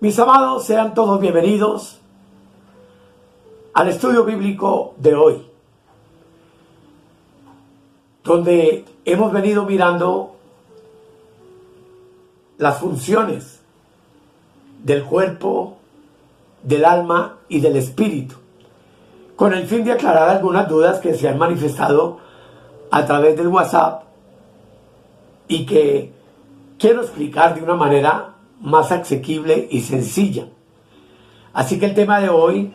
Mis amados, sean todos bienvenidos al estudio bíblico de hoy, donde hemos venido mirando las funciones del cuerpo, del alma y del espíritu, con el fin de aclarar algunas dudas que se han manifestado a través del WhatsApp y que quiero explicar de una manera más asequible y sencilla. Así que el tema de hoy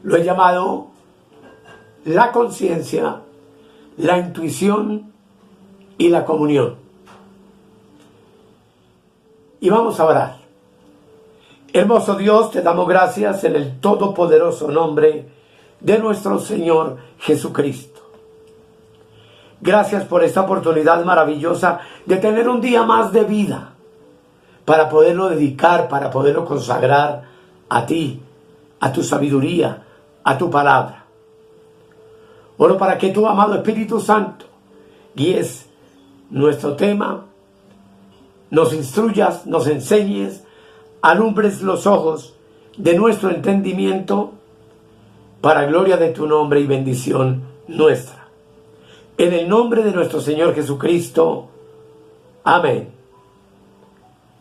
lo he llamado la conciencia, la intuición y la comunión. Y vamos a orar. Hermoso Dios, te damos gracias en el todopoderoso nombre de nuestro Señor Jesucristo. Gracias por esta oportunidad maravillosa de tener un día más de vida, para poderlo dedicar, para poderlo consagrar a ti, a tu sabiduría, a tu palabra. Oro para que tu amado Espíritu Santo guíes nuestro tema, nos instruyas, nos enseñes, alumbres los ojos de nuestro entendimiento, para gloria de tu nombre y bendición nuestra. En el nombre de nuestro Señor Jesucristo. Amén.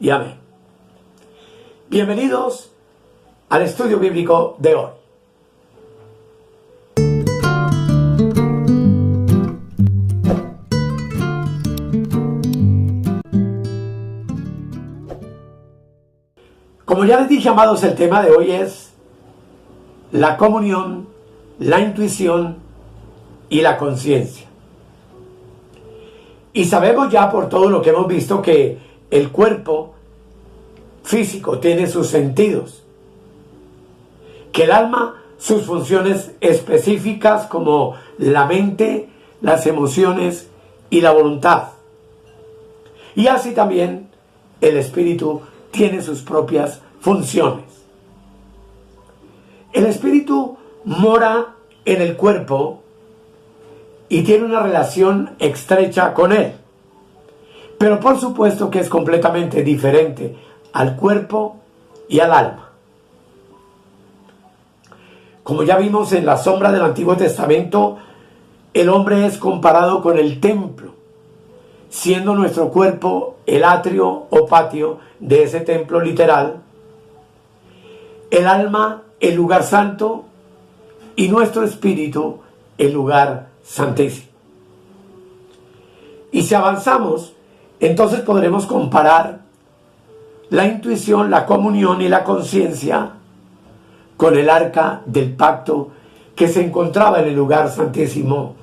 Y amén. Bienvenidos al estudio bíblico de hoy. Como ya les dije, amados, el tema de hoy es la comunión, la intuición y la conciencia. Y sabemos ya por todo lo que hemos visto que el cuerpo físico tiene sus sentidos, que el alma sus funciones específicas como la mente, las emociones y la voluntad. Y así también el espíritu tiene sus propias funciones. El espíritu mora en el cuerpo y tiene una relación estrecha con él. Pero por supuesto que es completamente diferente al cuerpo y al alma. Como ya vimos en la sombra del Antiguo Testamento, el hombre es comparado con el templo, siendo nuestro cuerpo el atrio o patio de ese templo literal, el alma el lugar santo y nuestro espíritu el lugar santísimo. Y si avanzamos, entonces podremos comparar la intuición, la comunión y la conciencia con el arca del pacto que se encontraba en el lugar santísimo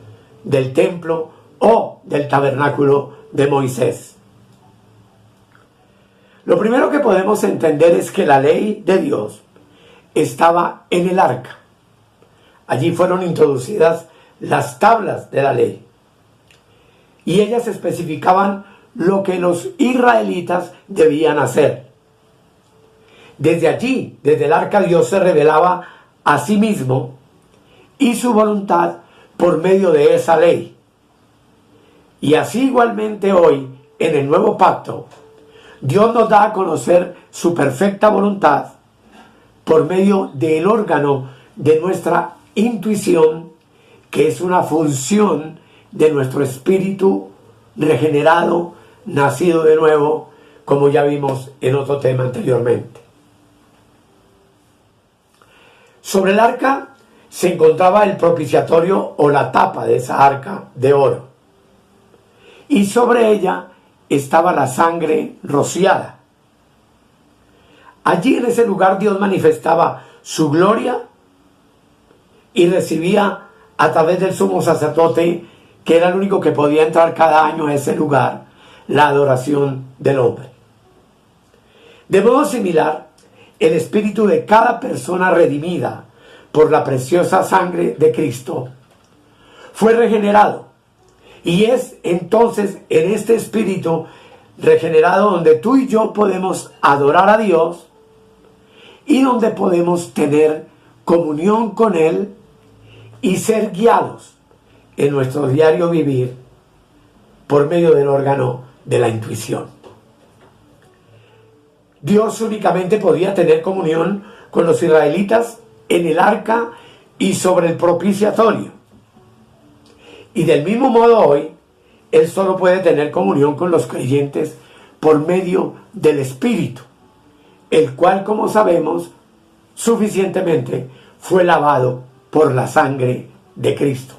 del templo o del tabernáculo de Moisés. Lo primero que podemos entender es que la ley de Dios estaba en el arca. Allí fueron introducidas las tablas de la ley y ellas especificaban lo que los israelitas debían hacer. Desde allí, desde el arca, Dios se revelaba a sí mismo y su voluntad por medio de esa ley. Y así igualmente hoy, en el nuevo pacto, Dios nos da a conocer su perfecta voluntad por medio del órgano de nuestra intuición, que es una función de nuestro espíritu regenerado, nacido de nuevo, como ya vimos en otro tema anteriormente. Sobre el arca se encontraba el propiciatorio o la tapa de esa arca de oro. Y sobre ella estaba la sangre rociada. Allí en ese lugar Dios manifestaba su gloria y recibía a través del sumo sacerdote, que era el único que podía entrar cada año a ese lugar, la adoración del hombre. De modo similar, el espíritu de cada persona redimida por la preciosa sangre de Cristo fue regenerado. Y es entonces en este espíritu regenerado donde tú y yo podemos adorar a Dios y donde podemos tener comunión con Él y ser guiados en nuestro diario vivir por medio del órgano de la intuición. Dios únicamente podía tener comunión con los israelitas en el arca y sobre el propiciatorio. Y del mismo modo hoy, Él solo puede tener comunión con los creyentes por medio del Espíritu, el cual, como sabemos, suficientemente fue lavado por la sangre de Cristo,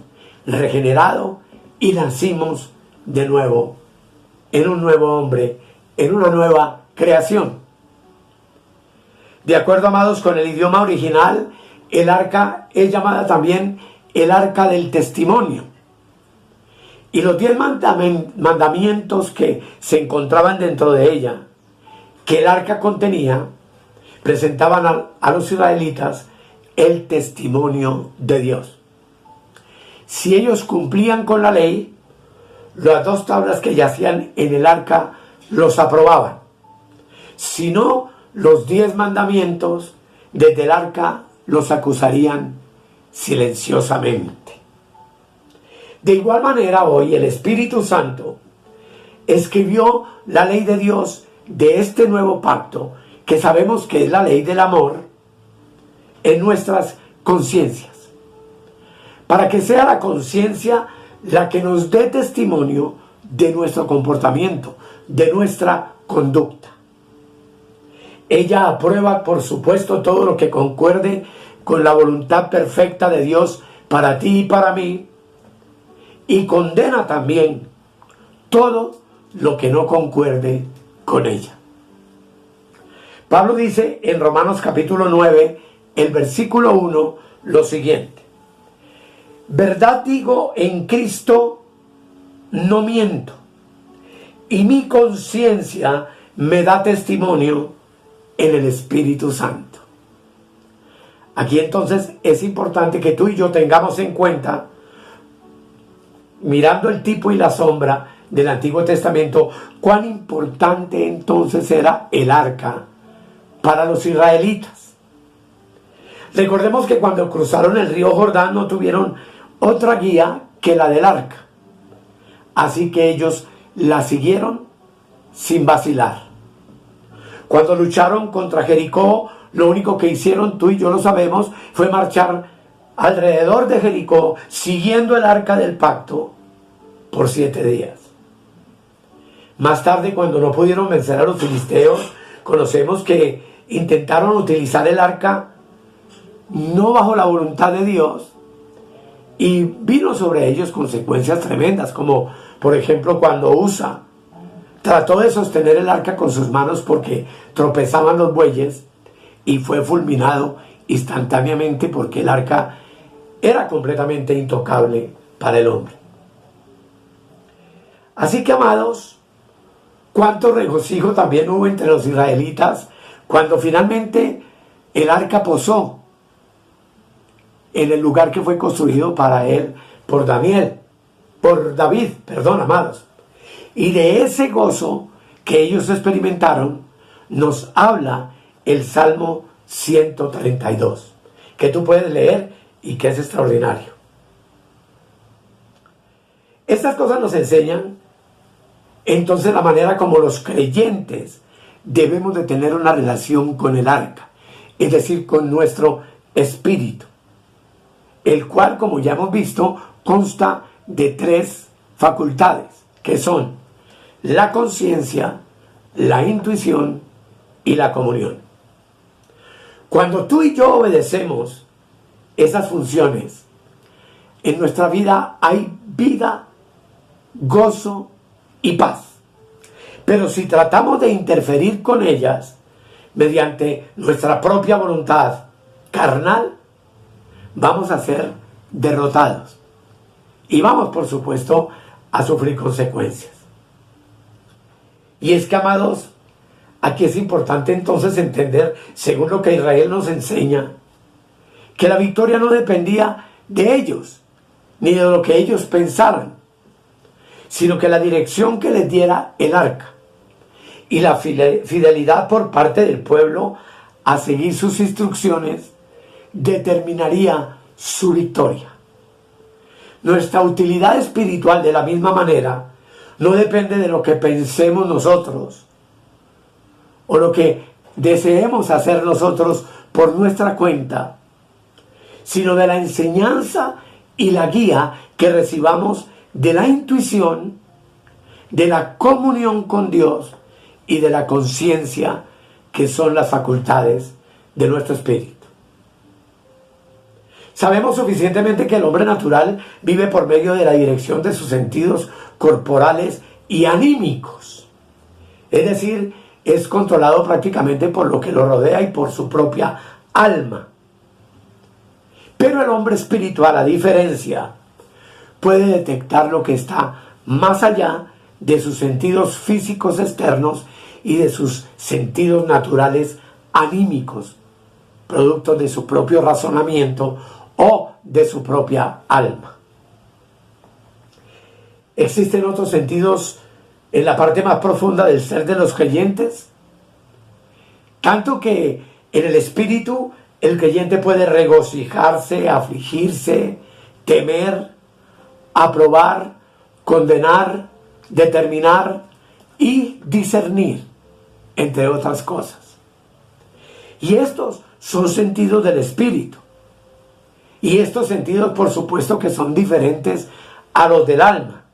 regenerado, y nacimos de nuevo en un nuevo hombre, en una nueva creación. De acuerdo, amados, con el idioma original, el arca es llamada también el arca del testimonio. Y los 10 mandamientos que se encontraban dentro de ella, que el arca contenía, presentaban a los israelitas el testimonio de Dios. Si ellos cumplían con la ley, las 2 tablas que yacían en el arca los aprobaban. Si no, los 10 mandamientos desde el arca los acusarían silenciosamente. De igual manera, hoy el Espíritu Santo escribió la ley de Dios de este nuevo pacto, que sabemos que es la ley del amor, en nuestras conciencias, para que sea la conciencia la que nos dé testimonio de nuestro comportamiento, de nuestra conducta. Ella aprueba, por supuesto, todo lo que concuerde con la voluntad perfecta de Dios para ti y para mí, y condena también todo lo que no concuerde con ella. Pablo dice en Romanos capítulo 9, el versículo 1, lo siguiente: verdad digo en Cristo, no miento, y mi conciencia me da testimonio en el Espíritu Santo. Aquí entonces es importante que tú y yo tengamos en cuenta, mirando el tipo y la sombra del Antiguo Testamento, cuán importante entonces era el arca para los israelitas. Recordemos que cuando cruzaron el río Jordán no tuvieron otra guía que la del arca, así que ellos la siguieron sin vacilar. Cuando lucharon contra Jericó, lo único que hicieron, tú y yo lo sabemos, fue marchar alrededor de Jericó, siguiendo el arca del pacto, por 7 días. Más tarde, cuando no pudieron vencer a los filisteos, conocemos que intentaron utilizar el arca no bajo la voluntad de Dios, y vino sobre ellos consecuencias tremendas, como por ejemplo cuando Usa trató de sostener el arca con sus manos porque tropezaban los bueyes, y fue fulminado instantáneamente porque el arca era completamente intocable para el hombre. Así que, amados, cuánto regocijo también hubo entre los israelitas cuando finalmente el arca posó en el lugar que fue construido para él por David, amados. Y de ese gozo que ellos experimentaron nos habla el Salmo 132, que tú puedes leer y que es extraordinario. Estas cosas nos enseñan entonces la manera como los creyentes debemos de tener una relación con el arca, es decir, con nuestro espíritu, el cual, como ya hemos visto, consta de 3 facultades, que son la conciencia, la intuición y la comunión. Cuando tú y yo obedecemos esas funciones, en nuestra vida hay vida, gozo y paz. Pero si tratamos de interferir con ellas mediante nuestra propia voluntad carnal, vamos a ser derrotados y vamos, por supuesto, a sufrir consecuencias. Y es que, amados, aquí es importante entonces entender, según lo que Israel nos enseña, que la victoria no dependía de ellos, ni de lo que ellos pensaran, sino que la dirección que les diera el arca y la fidelidad por parte del pueblo a seguir sus instrucciones determinaría su victoria. Nuestra utilidad espiritual, de la misma manera, no depende de lo que pensemos nosotros o lo que deseemos hacer nosotros por nuestra cuenta, sino de la enseñanza y la guía que recibamos de la intuición, de la comunión con Dios y de la conciencia, que son las facultades de nuestro espíritu. Sabemos suficientemente que el hombre natural vive por medio de la dirección de sus sentidos corporales y anímicos. Es decir, es controlado prácticamente por lo que lo rodea y por su propia alma. Pero el hombre espiritual, a diferencia, puede detectar lo que está más allá de sus sentidos físicos externos y de sus sentidos naturales anímicos, producto de su propio razonamiento o de su propia alma. ¿Existen otros sentidos en la parte más profunda del ser de los creyentes? Tanto que en el espíritu el creyente puede regocijarse, afligirse, temer, aprobar, condenar, determinar y discernir, entre otras cosas. Y estos son sentidos del espíritu. Y estos sentidos, por supuesto, que son diferentes a los del alma,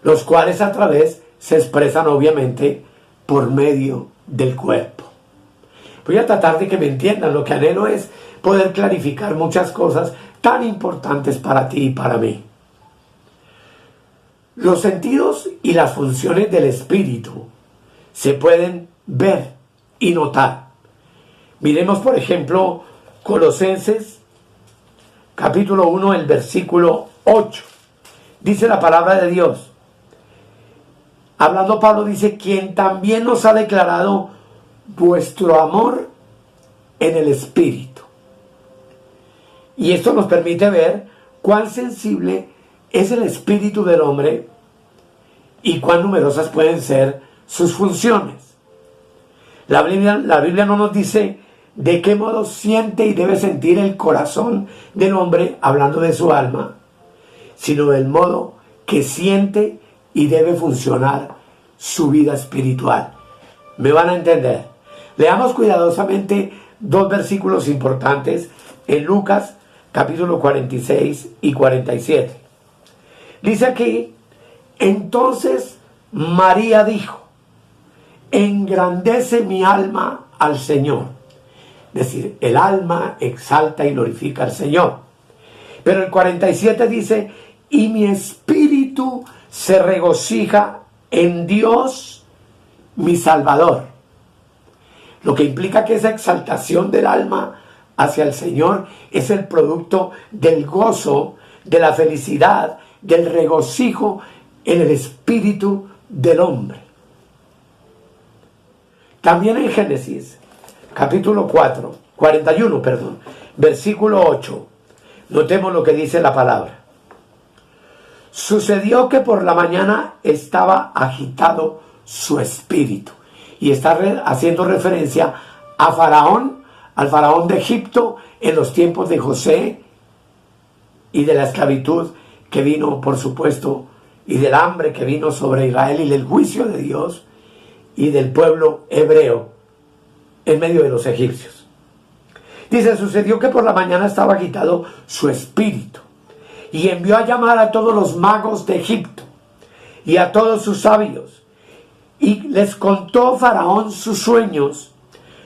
los cuales a través se expresan obviamente por medio del cuerpo. Voy a tratar de que me entiendan. Lo que anhelo es poder clarificar muchas cosas tan importantes para ti y para mí. Los sentidos y las funciones del espíritu se pueden ver y notar. Miremos, por ejemplo, Colosenses capítulo 1, el versículo 8. Dice la palabra de Dios. Hablando Pablo, dice: quien también nos ha declarado vuestro amor en el espíritu. Y esto nos permite ver cuán sensible es el espíritu del hombre y cuán numerosas pueden ser sus funciones. La Biblia no nos dice de qué modo siente y debe sentir el corazón del hombre, hablando de su alma, sino del modo que siente y debe funcionar su vida espiritual. ¿Me van a entender? Leamos cuidadosamente dos versículos importantes en Lucas capítulo 46 y 47. Dice aquí: entonces María dijo: engrandece mi alma al Señor. Es decir, el alma exalta y glorifica al Señor. Pero el 47 dice: y mi espíritu se regocija en Dios mi Salvador. Lo que implica que esa exaltación del alma hacia el Señor es el producto del gozo, de la felicidad, del regocijo en el espíritu del hombre. También en Génesis capítulo 41, versículo 8, notemos lo que dice la palabra. Sucedió que por la mañana estaba agitado su espíritu. Y está haciendo referencia a Faraón, al faraón de Egipto en los tiempos de José y de la esclavitud que vino, por supuesto, y del hambre que vino sobre Israel y del juicio de Dios y del pueblo hebreo en medio de los egipcios. Dice: sucedió que por la mañana estaba agitado su espíritu y envió a llamar a todos los magos de Egipto y a todos sus sabios, y les contó Faraón sus sueños,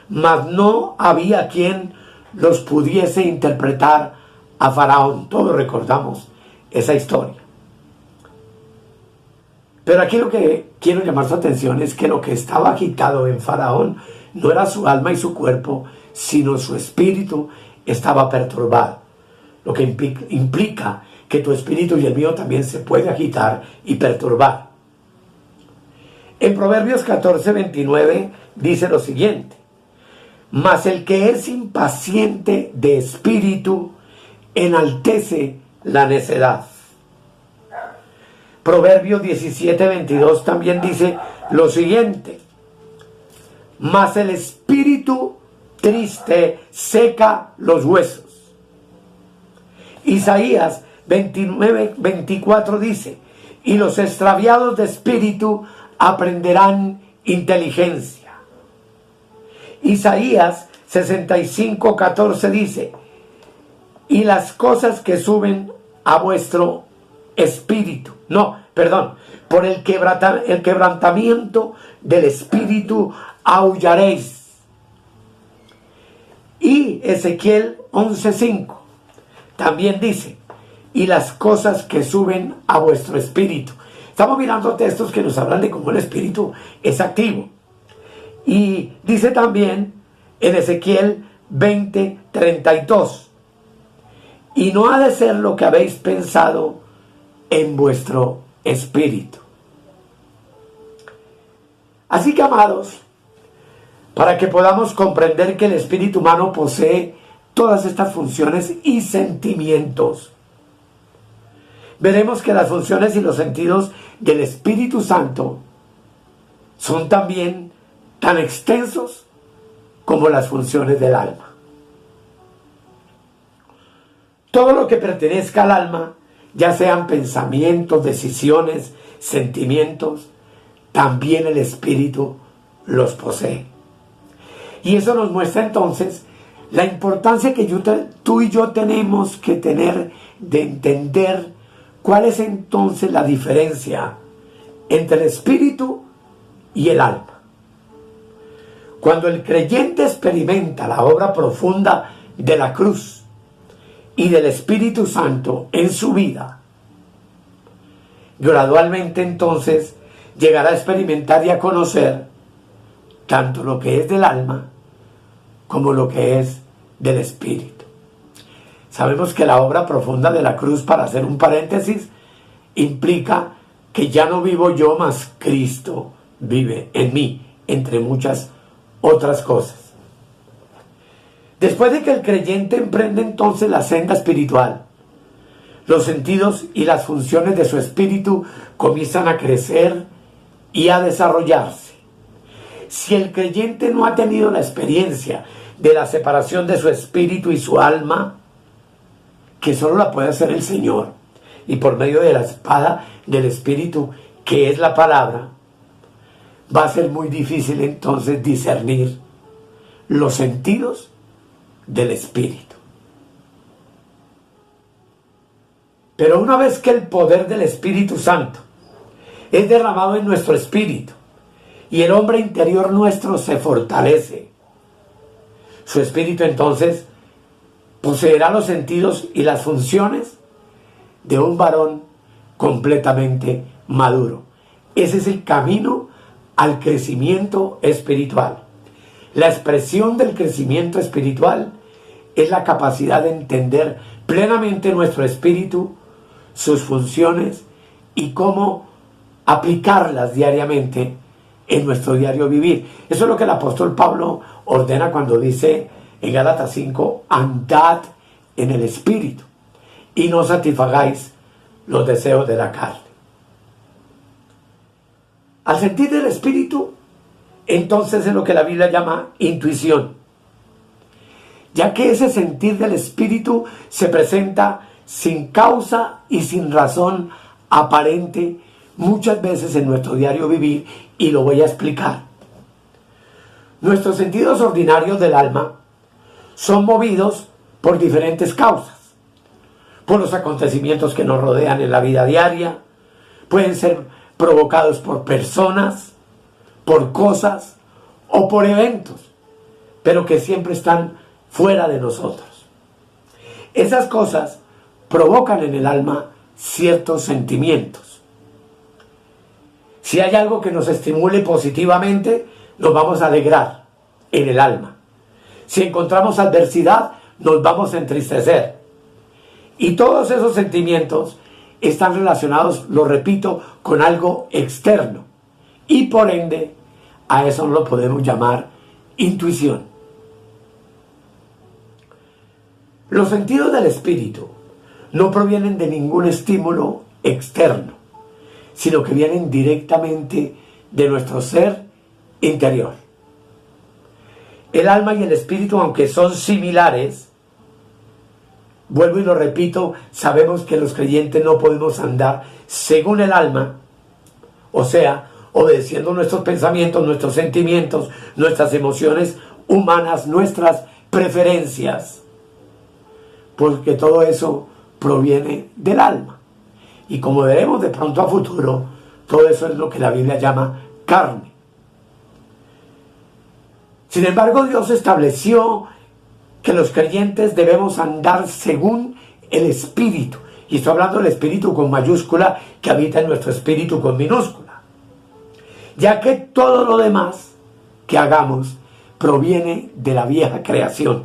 mas no había quien los pudiese interpretar a Faraón. Todos recordamos esa historia. Pero aquí lo que quiero llamar su atención es que lo que estaba agitado en Faraón no era su alma y su cuerpo, sino su espíritu estaba perturbado. Lo que implica que tu espíritu y el mío también se puede agitar y perturbar. En Proverbios 14:29 dice lo siguiente: mas el que es impaciente de espíritu enaltece la necedad. Proverbios 17:22 también dice lo siguiente: mas el espíritu triste seca los huesos. Isaías 29:24 dice: y los extraviados de espíritu aprenderán inteligencia. Isaías 65:14 dice: y las cosas que suben a vuestro espíritu, por el quebrantamiento del espíritu aullaréis. Y Ezequiel 11:5 también dice: y las cosas que suben a vuestro espíritu. Estamos mirando textos que nos hablan de cómo el espíritu es activo. Y dice también en Ezequiel 20:32: y no ha de ser lo que habéis pensado en vuestro espíritu. Así que, amados, para que podamos comprender que el espíritu humano posee todas estas funciones y sentimientos, veremos que las funciones y los sentidos del Espíritu Santo son también tan extensos como las funciones del alma. Todo lo que pertenezca al alma, ya sean pensamientos, decisiones, sentimientos, también el Espíritu los posee. Y eso nos muestra entonces la importancia que tú y yo tenemos que tener de entender cuál es entonces la diferencia entre el Espíritu y el alma. Cuando el creyente experimenta la obra profunda de la cruz y del Espíritu Santo en su vida, gradualmente entonces llegará a experimentar y a conocer tanto lo que es del alma como lo que es del Espíritu. Sabemos que la obra profunda de la cruz, para hacer un paréntesis, implica que ya no vivo yo, mas Cristo vive en mí, entre muchas otras cosas. Después de que el creyente emprende entonces la senda espiritual, los sentidos y las funciones de su espíritu comienzan a crecer y a desarrollarse. Si el creyente no ha tenido la experiencia de la separación de su espíritu y su alma, que solo la puede hacer el Señor, y por medio de la espada del Espíritu, que es la palabra, va a ser muy difícil entonces discernir los sentidos del Espíritu. Pero una vez que el poder del Espíritu Santo es derramado en nuestro espíritu y el hombre interior nuestro se fortalece, su espíritu entonces poseerá los sentidos y las funciones de un varón completamente maduro. Ese es el camino al crecimiento espiritual. La expresión del crecimiento espiritual es la capacidad de entender plenamente nuestro espíritu, sus funciones y cómo aplicarlas diariamente en nuestro diario vivir. Eso es lo que el apóstol Pablo ordena cuando dice en Gálatas 5: andad en el espíritu y no satisfagáis los deseos de la carne. Al sentir del espíritu, entonces es lo que la Biblia llama intuición, ya que ese sentir del espíritu se presenta sin causa y sin razón aparente muchas veces en nuestro diario vivir, y lo voy a explicar. Nuestros sentidos ordinarios del alma son movidos por diferentes causas, por los acontecimientos que nos rodean en la vida diaria, pueden ser provocados por personas, por cosas o por eventos, pero que siempre están fuera de nosotros. Esas cosas provocan en el alma ciertos sentimientos. Si hay algo que nos estimule positivamente, nos vamos a alegrar en el alma. Si encontramos adversidad, nos vamos a entristecer. Y todos esos sentimientos están relacionados, lo repito, con algo externo. Y por ende, a eso lo podemos llamar intuición. Los sentidos del espíritu no provienen de ningún estímulo externo, sino que vienen directamente de nuestro ser interior. El alma y el espíritu, aunque son similares, vuelvo y lo repito, sabemos que los creyentes no podemos andar según el alma, o sea, obedeciendo nuestros pensamientos, nuestros sentimientos, nuestras emociones humanas, nuestras preferencias, porque todo eso proviene del alma. Y como veremos de pronto a futuro, todo eso es lo que la Biblia llama carne. Sin embargo, Dios estableció que los creyentes debemos andar según el Espíritu. Y estoy hablando del Espíritu con mayúscula que habita en nuestro espíritu con minúscula. Ya que todo lo demás que hagamos proviene de la vieja creación.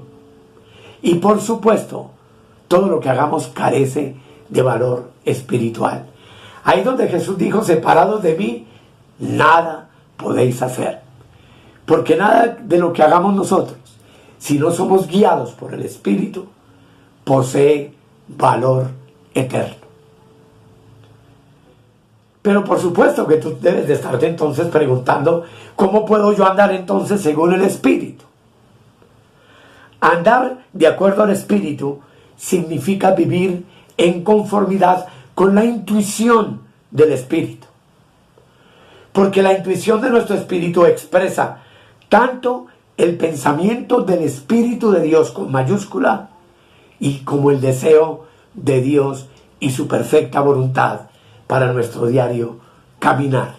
Y por supuesto, todo lo que hagamos carece de valor espiritual. Ahí donde Jesús dijo, separados de mí, nada podéis hacer. Porque nada de lo que hagamos nosotros, si no somos guiados por el Espíritu, posee valor eterno. Pero por supuesto que tú debes de estarte entonces preguntando, ¿cómo puedo yo andar entonces según el Espíritu? Andar de acuerdo al Espíritu significa vivir en conformidad con la intuición del Espíritu. Porque la intuición de nuestro espíritu expresa tanto el pensamiento del Espíritu de Dios con mayúscula y como el deseo de Dios y su perfecta voluntad para nuestro diario caminar.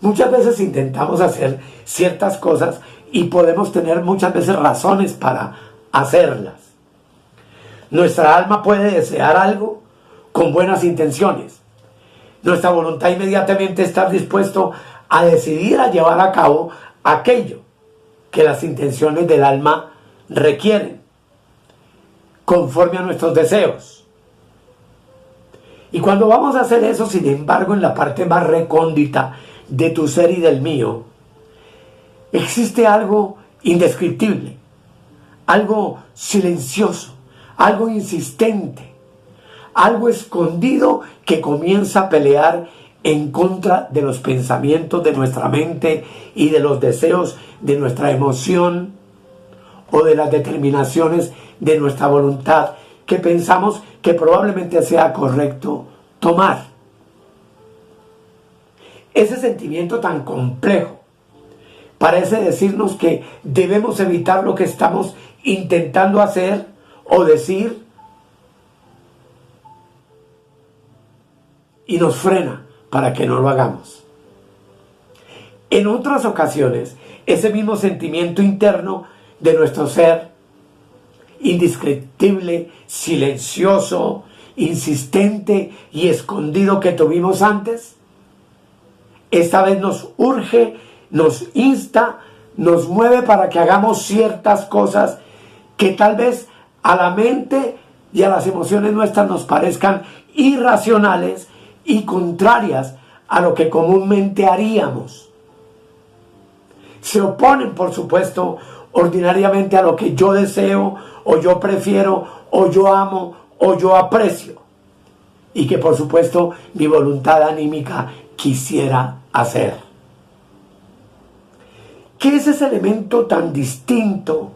Muchas veces intentamos hacer ciertas cosas y podemos tener muchas veces razones para hacerlas. Nuestra alma puede desear algo con buenas intenciones. Nuestra voluntad inmediatamente está dispuesto a decidir a llevar a cabo aquello que las intenciones del alma requieren, conforme a nuestros deseos. Y cuando vamos a hacer eso, sin embargo, en la parte más recóndita de tu ser y del mío, existe algo indescriptible, algo silencioso, algo insistente, algo escondido que comienza a pelear en contra de los pensamientos de nuestra mente y de los deseos de nuestra emoción o de las determinaciones de nuestra voluntad que pensamos que probablemente sea correcto tomar. Ese sentimiento tan complejo parece decirnos que debemos evitar lo que estamos intentando hacer o decir y nos frena para que no lo hagamos. En otras ocasiones, ese mismo sentimiento interno de nuestro ser, indescriptible, silencioso, insistente y escondido que tuvimos antes, esta vez nos urge, nos insta, nos mueve para que hagamos ciertas cosas que tal vez a la mente y a las emociones nuestras nos parezcan irracionales y contrarias a lo que comúnmente haríamos. Se oponen, por supuesto, ordinariamente a lo que yo deseo, o yo prefiero, o yo amo, o yo aprecio, y que por supuesto mi voluntad anímica quisiera hacer. ¿Qué es ese elemento tan distinto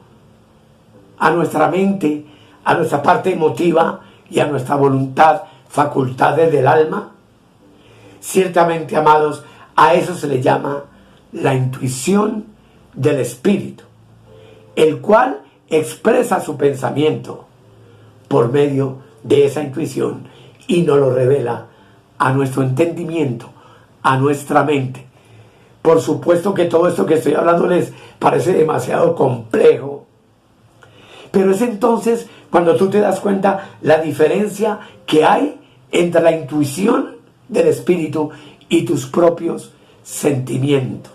a nuestra mente, a nuestra parte emotiva y a nuestra voluntad, facultades del alma? Ciertamente, amados, a eso se le llama la intuición del Espíritu, el cual expresa su pensamiento por medio de esa intuición y nos lo revela a nuestro entendimiento, a nuestra mente. Por supuesto que todo esto que estoy hablando les parece demasiado complejo, pero es entonces cuando tú te das cuenta la diferencia que hay entre la intuición del Espíritu y tus propios sentimientos.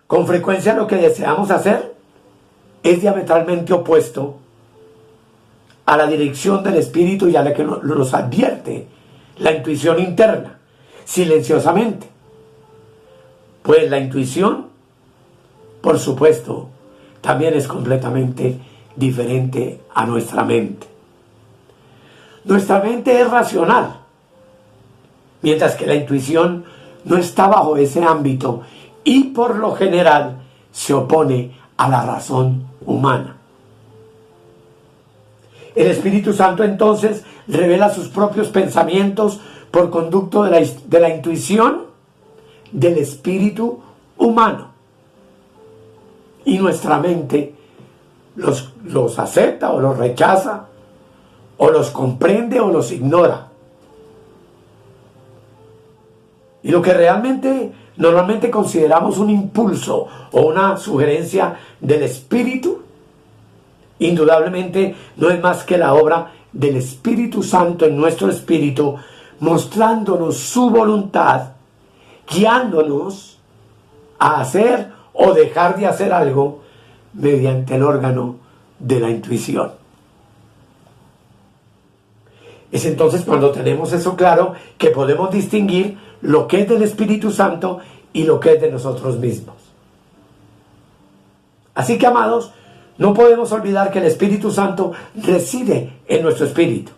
Con frecuencia lo que deseamos hacer es diametralmente opuesto a la dirección del Espíritu y a la que nos advierte la intuición interna, silenciosamente. Pues la intuición, por supuesto, también es completamente diferente a nuestra mente. Nuestra mente es racional, mientras que la intuición no está bajo ese ámbito y por lo general se opone a la razón humana. El Espíritu Santo entonces revela sus propios pensamientos por conducto de la intuición, del espíritu humano. Y nuestra mente los acepta o los rechaza, o los comprende o los ignora. Y lo que realmente normalmente consideramos un impulso o una sugerencia del espíritu, indudablemente no es más que la obra del Espíritu Santo en nuestro espíritu, mostrándonos su voluntad, guiándonos a hacer o dejar de hacer algo mediante el órgano de la intuición. Es entonces cuando tenemos eso claro que podemos distinguir lo que es del Espíritu Santo y lo que es de nosotros mismos. Así que, amados, no podemos olvidar que el Espíritu Santo reside en nuestro espíritu.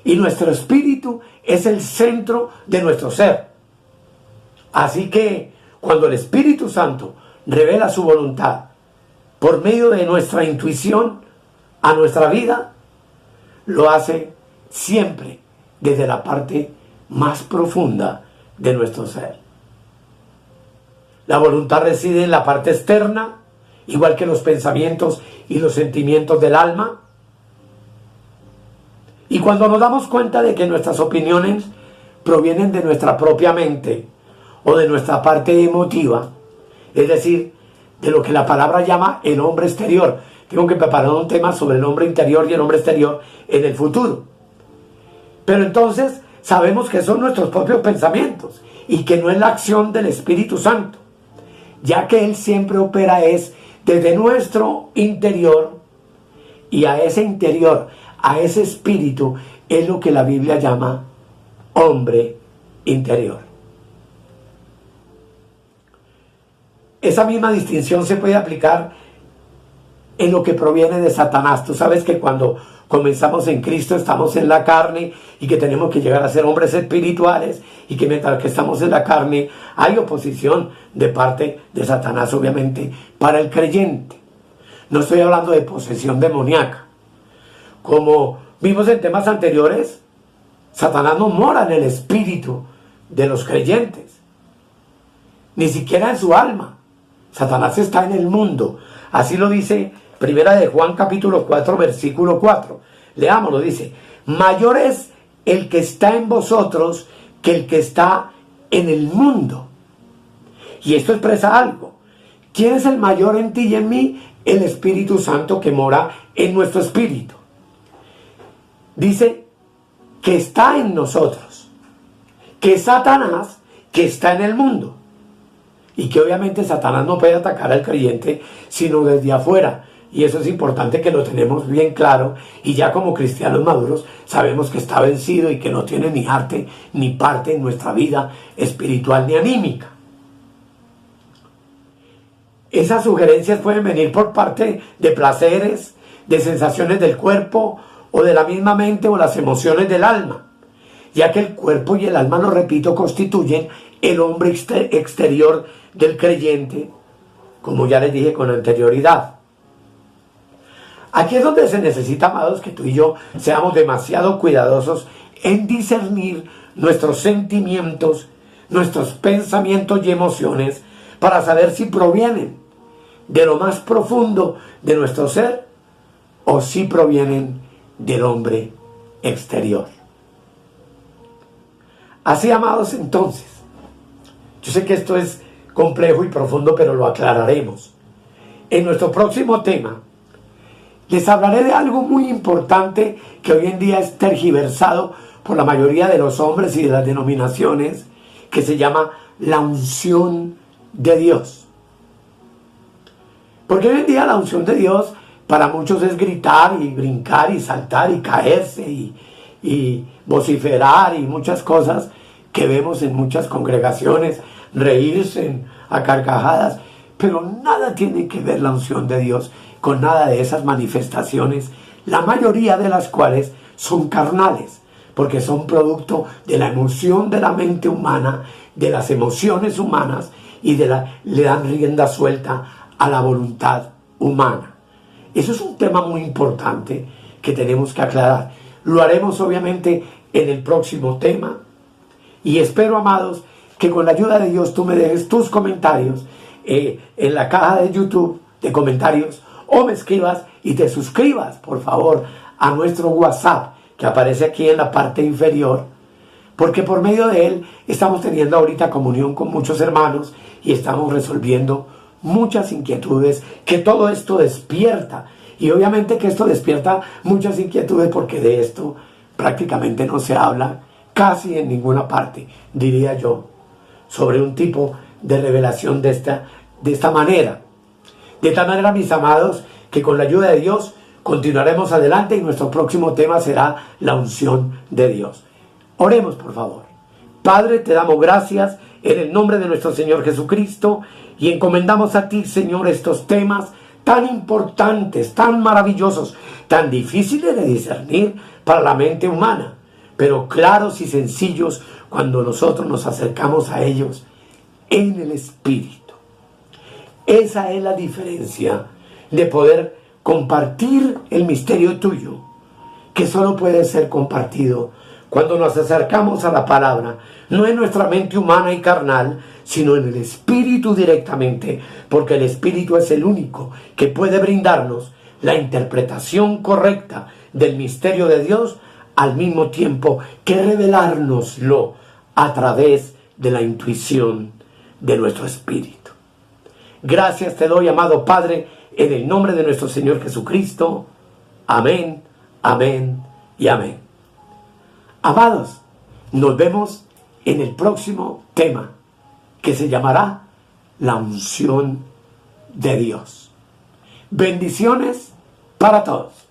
Y nuestro espíritu es el centro de nuestro ser. Así que cuando el Espíritu Santo revela su voluntad por medio de nuestra intuición a nuestra vida, lo hace siempre desde la parte más profunda de nuestro ser. La voluntad reside en la parte externa, igual que los pensamientos y los sentimientos del alma. Y cuando nos damos cuenta de que nuestras opiniones provienen de nuestra propia mente o de nuestra parte emotiva, es decir, de lo que la palabra llama el hombre exterior. Tengo que preparar un tema sobre el hombre interior y el hombre exterior en el futuro. Pero entonces sabemos que son nuestros propios pensamientos y que no es la acción del Espíritu Santo, ya que Él siempre opera desde nuestro interior, y a ese interior, a ese espíritu, es lo que la Biblia llama hombre interior. Esa misma distinción se puede aplicar en lo que proviene de Satanás. Tú sabes que cuando comenzamos en Cristo estamos en la carne y que tenemos que llegar a ser hombres espirituales, y que mientras que estamos en la carne hay oposición de parte de Satanás, obviamente, para el creyente. No estoy hablando de posesión demoníaca. Como vimos en temas anteriores, Satanás no mora en el espíritu de los creyentes, ni siquiera en su alma. Satanás está en el mundo. Así lo dice Primera de Juan capítulo 4 versículo 4. Leámoslo, dice: mayor es el que está en vosotros que el que está en el mundo. Y esto expresa algo. ¿Quién es el mayor en ti y en mí? El Espíritu Santo que mora en nuestro espíritu. Dice que está en nosotros, que es Satanás que está en el mundo. Y que obviamente Satanás no puede atacar al creyente sino desde afuera. Y eso es importante que lo tenemos bien claro. Y ya como cristianos maduros sabemos que está vencido y que no tiene ni arte ni parte en nuestra vida espiritual ni anímica. Esas sugerencias pueden venir por parte de placeres, de sensaciones del cuerpo o de la misma mente o las emociones del alma. Ya que el cuerpo y el alma, lo repito, constituyen el hombre exterior del creyente, como ya les dije con anterioridad. Aquí es donde se necesita, amados, que tú y yo seamos demasiado cuidadosos en discernir nuestros sentimientos, nuestros pensamientos y emociones, para saber si provienen de lo más profundo de nuestro ser o si provienen del hombre exterior. Así, amados, entonces, yo sé que esto es complejo y profundo, pero lo aclararemos. En nuestro próximo tema, les hablaré de algo muy importante que hoy en día es tergiversado por la mayoría de los hombres y de las denominaciones, que se llama la unción de Dios. Porque hoy en día la unción de Dios para muchos es gritar y brincar y saltar y caerse y vociferar y muchas cosas que vemos en muchas congregaciones, reírse a carcajadas, pero nada tiene que ver la unción de Dios con nada de esas manifestaciones, la mayoría de las cuales son carnales, porque son producto de la emoción de la mente humana, de las emociones humanas, y le dan rienda suelta a la voluntad humana. Eso es un tema muy importante que tenemos que aclarar. Lo haremos obviamente en el próximo tema, y espero, amados, que con la ayuda de Dios tú me dejes tus comentarios en la caja de YouTube de comentarios, o me escribas y te suscribas, por favor, a nuestro WhatsApp que aparece aquí en la parte inferior, porque por medio de él estamos teniendo ahorita comunión con muchos hermanos y estamos resolviendo muchas inquietudes que todo esto despierta. Y obviamente que esto despierta muchas inquietudes porque de esto prácticamente no se habla casi en ninguna parte, diría yo, sobre un tipo de revelación de esta manera. De tal manera, mis amados, que con la ayuda de Dios continuaremos adelante y nuestro próximo tema será la unción de Dios. Oremos, por favor. Padre, te damos gracias en el nombre de nuestro Señor Jesucristo y encomendamos a ti, Señor, estos temas tan importantes, tan maravillosos, tan difíciles de discernir para la mente humana, pero claros y sencillos cuando nosotros nos acercamos a ellos en el Espíritu. Esa es la diferencia de poder compartir el misterio tuyo, que solo puede ser compartido cuando nos acercamos a la palabra, no en nuestra mente humana y carnal, sino en el Espíritu directamente, porque el Espíritu es el único que puede brindarnos la interpretación correcta del misterio de Dios, al mismo tiempo que revelárnoslo a través de la intuición de nuestro espíritu. Gracias te doy, amado Padre, en el nombre de nuestro Señor Jesucristo. Amén, amén y amén. Amados, nos vemos en el próximo tema, que se llamará la unción de Dios. Bendiciones para todos.